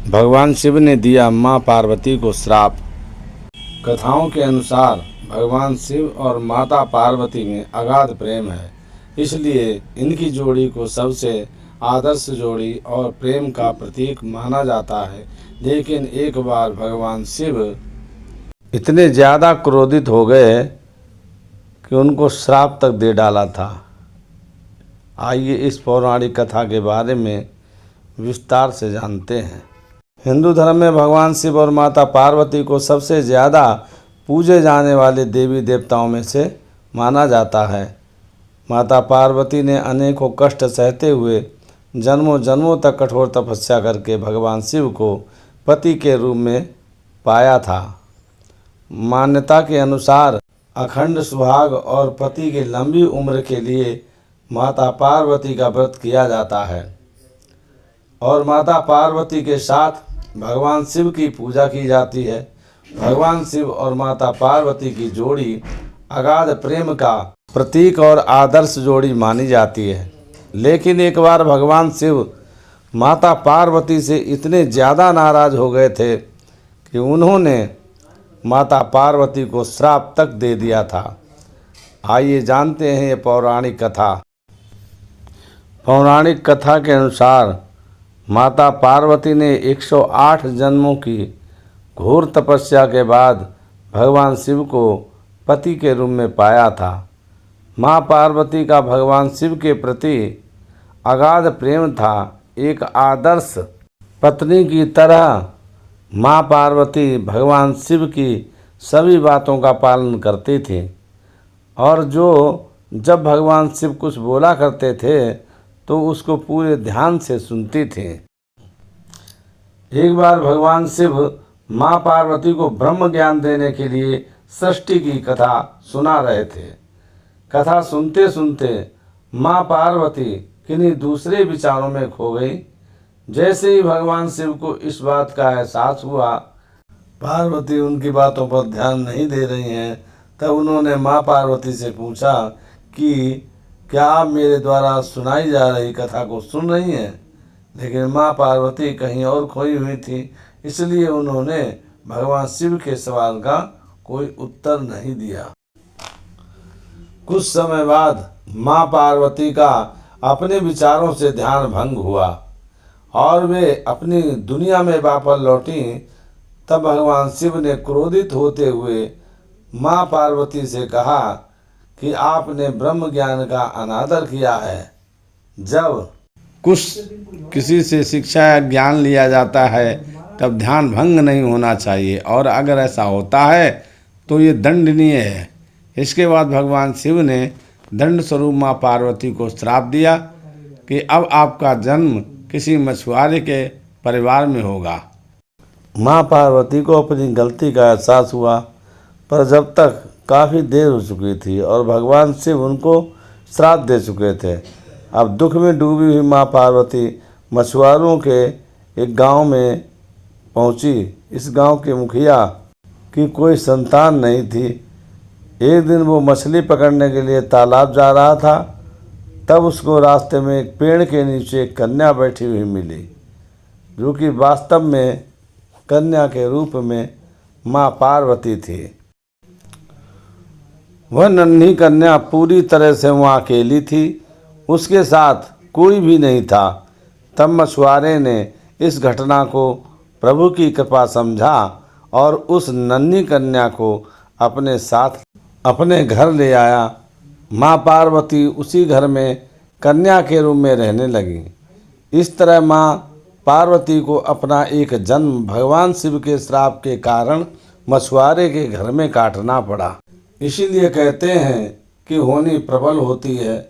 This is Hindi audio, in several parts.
भगवान शिव ने दिया मां पार्वती को श्राप। कथाओं के अनुसार भगवान शिव और माता पार्वती में अगाध प्रेम है, इसलिए इनकी जोड़ी को सबसे आदर्श जोड़ी और प्रेम का प्रतीक माना जाता है। लेकिन एक बार भगवान शिव इतने ज़्यादा क्रोधित हो गए कि उनको श्राप तक दे डाला था। आइए इस पौराणिक कथा के बारे में विस्तार से जानते हैं। हिंदू धर्म में भगवान शिव और माता पार्वती को सबसे ज़्यादा पूजे जाने वाले देवी देवताओं में से माना जाता है। माता पार्वती ने अनेकों कष्ट सहते हुए जन्मों जन्मों तक कठोर तपस्या करके भगवान शिव को पति के रूप में पाया था। मान्यता के अनुसार अखंड सुहाग और पति की लंबी उम्र के लिए माता पार्वती का व्रत किया जाता है और माता पार्वती के साथ भगवान शिव की पूजा की जाती है। भगवान शिव और माता पार्वती की जोड़ी अगाध प्रेम का प्रतीक और आदर्श जोड़ी मानी जाती है। लेकिन एक बार भगवान शिव माता पार्वती से इतने ज़्यादा नाराज़ हो गए थे कि उन्होंने माता पार्वती को श्राप तक दे दिया था। आइए जानते हैं ये पौराणिक कथा। पौराणिक कथा के अनुसार माता पार्वती ने 108 जन्मों की घोर तपस्या के बाद भगवान शिव को पति के रूप में पाया था। माँ पार्वती का भगवान शिव के प्रति अगाध प्रेम था। एक आदर्श पत्नी की तरह माँ पार्वती भगवान शिव की सभी बातों का पालन करती थी और जब भगवान शिव कुछ बोला करते थे तो उसको पूरे ध्यान से सुनती थी। एक बार भगवान शिव माँ पार्वती को ब्रह्म ज्ञान देने के लिए सृष्टि की कथा सुना रहे थे। कथा सुनते सुनते माँ पार्वती किन्हीं दूसरे विचारों में खो गई। जैसे ही भगवान शिव को इस बात का एहसास हुआ पार्वती उनकी बातों पर ध्यान नहीं दे रही हैं, तब उन्होंने माँ पार्वती से पूछा कि क्या आप मेरे द्वारा सुनाई जा रही कथा को सुन रही हैं? लेकिन माँ पार्वती कहीं और खोई हुई थी, इसलिए उन्होंने भगवान शिव के सवाल का कोई उत्तर नहीं दिया। कुछ समय बाद माँ पार्वती का अपने विचारों से ध्यान भंग हुआ और वे अपनी दुनिया में वापस लौटी। तब भगवान शिव ने क्रोधित होते हुए माँ पार्वती से कहा कि आपने ब्रह्म ज्ञान का अनादर किया है। जब किसी से शिक्षा या ज्ञान लिया जाता है तब ध्यान भंग नहीं होना चाहिए और अगर ऐसा होता है तो ये दंडनीय है। इसके बाद भगवान शिव ने दंड स्वरूप माँ पार्वती को श्राप दिया कि अब आपका जन्म किसी मछुआरे के परिवार में होगा। माँ पार्वती को अपनी गलती का एहसास हुआ, पर जब तक काफ़ी देर हो चुकी थी और भगवान शिव उनको श्राप दे चुके थे। अब दुख में डूबी हुई माँ पार्वती मछुआरों के एक गांव में पहुंची। इस गांव के मुखिया की कोई संतान नहीं थी। एक दिन वो मछली पकड़ने के लिए तालाब जा रहा था, तब उसको रास्ते में एक पेड़ के नीचे एक कन्या बैठी हुई मिली, जो कि वास्तव में कन्या के रूप में माँ पार्वती थी। वह नन्ही कन्या पूरी तरह से वहाँ अकेली थी, उसके साथ कोई भी नहीं था। तब मछुआरे ने इस घटना को प्रभु की कृपा समझा और उस नन्ही कन्या को अपने साथ अपने घर ले आया। माँ पार्वती उसी घर में कन्या के रूप में रहने लगी। इस तरह माँ पार्वती को अपना एक जन्म भगवान शिव के श्राप के कारण मछुआरे के घर में काटना पड़ा। इसीलिए कहते हैं कि होनी प्रबल होती है,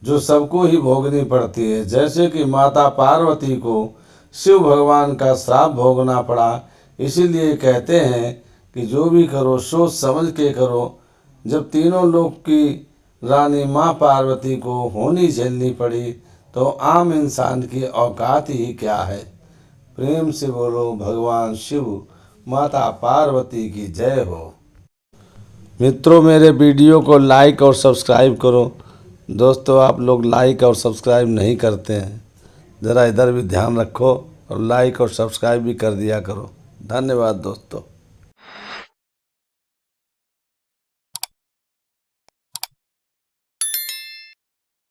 जो सबको ही भोगनी पड़ती है। जैसे कि माता पार्वती को शिव भगवान का श्राप भोगना पड़ा, इसीलिए कहते हैं कि जो भी करो सोच समझ के करो। जब तीनों लोक की रानी माँ पार्वती को होनी झेलनी पड़ी तो आम इंसान की औकात ही क्या है। प्रेम से बोलो भगवान शिव माता पार्वती की जय हो। मित्रों, मेरे वीडियो को लाइक और सब्सक्राइब करो। दोस्तों, आप लोग लाइक और सब्सक्राइब नहीं करते हैं, ज़रा इधर भी ध्यान रखो। और लाइक और सब्सक्राइब भी कर दिया करो। धन्यवाद दोस्तों।